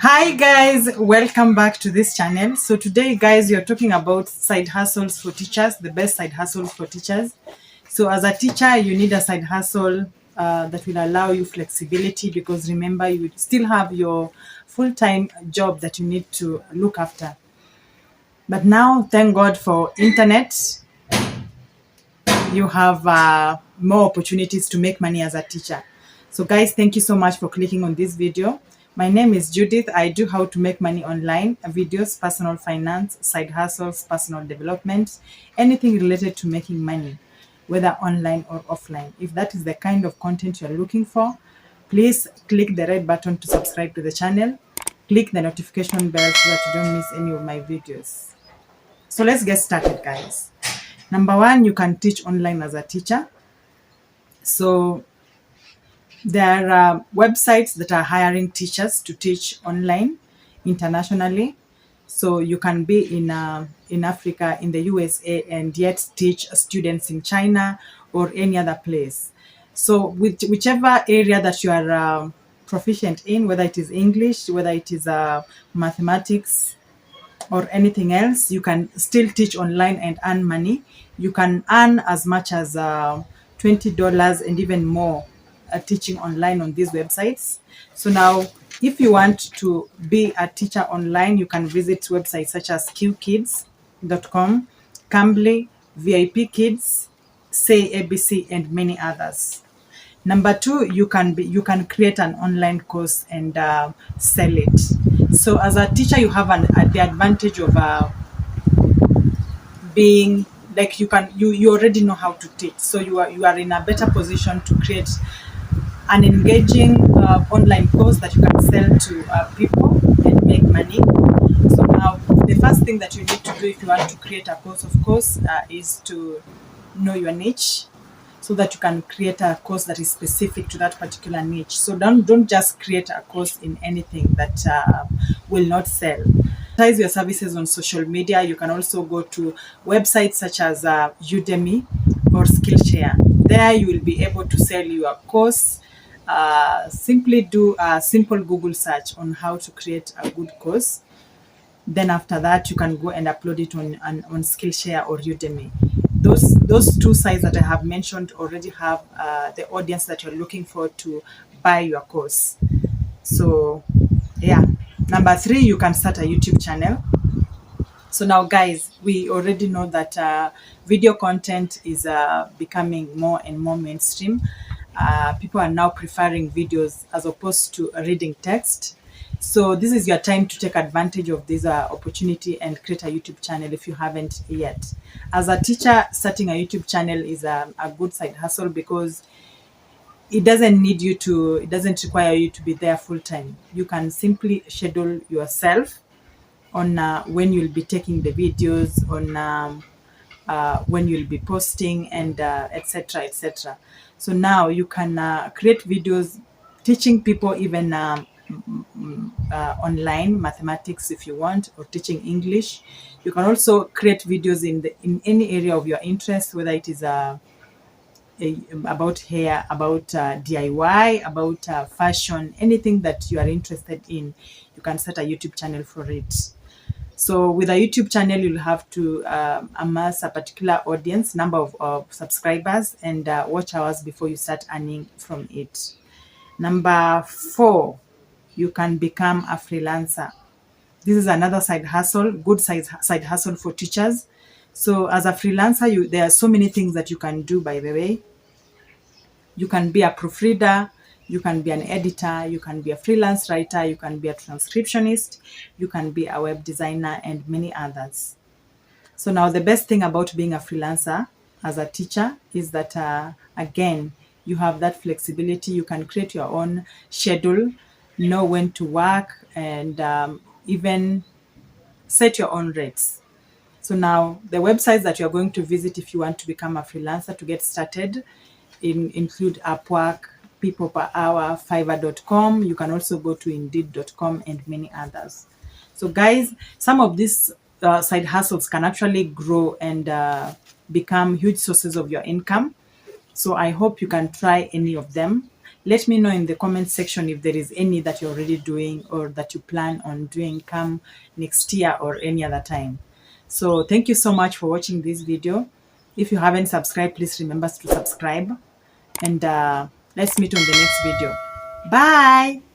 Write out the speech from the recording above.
Hi guys, welcome back to this channel. So today guys, you're talking about side hustles for teachers, the best side hustles for teachers. So as a teacher, you need a side hustle that will allow you flexibility, because remember, you still have your full-time job that you need to look after. But now, thank God for internet, you have more opportunities to make money as a teacher. So guys, thank you so much for clicking on this video. My name is Judith. I do how to make money online, videos, personal finance, side hustles, personal development, anything related to making money, whether online or offline. If that is the kind of content you're looking for, please click the red button to subscribe to the channel. Click the notification bell so that you don't miss any of my videos. So let's get started, guys. Number one, you can teach online as a teacher. So there are websites that are hiring teachers to teach online internationally. So you can be in Africa, in the USA, and yet teach students in China or any other place. So whichever area that you are proficient in, whether it is English, whether it is mathematics, or anything else, you can still teach online and earn money. You can earn as much as $20 and even more teaching online on these websites. So now, if you want to be a teacher online, you can visit websites such as qkids.com, Cambly, VIP Kids, Say ABC, and many others. Number two, you can create an online course and sell it. So as a teacher, you have the advantage of being like, you already know how to teach, so you are in a better position to create an engaging online course that you can sell to people and make money. So now, the first thing that you need to do if you want to create a course, of course, is to know your niche, so that you can create a course that is specific to that particular niche. So don't just create a course in anything that will not sell. Advertise your services on social media. You can also go to websites such as Udemy or Skillshare. There you will be able to sell your course. Simply do a simple Google search on how to create a good course. Then after that, you can go and upload it on Skillshare or Udemy. Those two sites that I have mentioned already have the audience that you're looking for to buy your course. So yeah. Number three, you can start a YouTube channel. So now guys, we already know that video content is becoming more and more mainstream. People are now preferring videos as opposed to reading text. So this is your time to take advantage of this opportunity and create a YouTube channel if you haven't yet. As a teacher, starting a YouTube channel is a good side hustle, because it doesn't require you to be there full time. You can simply schedule yourself on when you'll be taking the videos, on when you'll be posting, and etc, etc. So now you can create videos teaching people even online mathematics if you want, or teaching English. You can also create videos in any area of your interest, whether it is about hair, about DIY, about fashion, anything that you are interested in. You can start a YouTube channel for it. So with a YouTube channel, you'll have to amass a particular audience, number of subscribers, and watch hours before you start earning from it. Number four, you can become a freelancer. This is another side hustle, good side hustle for teachers. So as a freelancer, there are so many things that you can do, by the way. You can be a proofreader, you can be an editor, you can be a freelance writer, you can be a transcriptionist, you can be a web designer, and many others. So now, the best thing about being a freelancer as a teacher is that, again, you have that flexibility. You can create your own schedule, know when to work, and even set your own rates. So now, the websites that you're going to visit if you want to become a freelancer to get started include Upwork, People Per Hour, Fiverr.com. You can also go to Indeed.com and many others. So guys, some of these side hustles can actually grow and become huge sources of your income. So I hope you can try any of them. let me know in the comment section if there is any that you're already doing or that you plan on doing come next year or any other time. So thank you so much for watching this video. If you haven't subscribed, please remember to subscribe, and let's meet on the next video. Bye.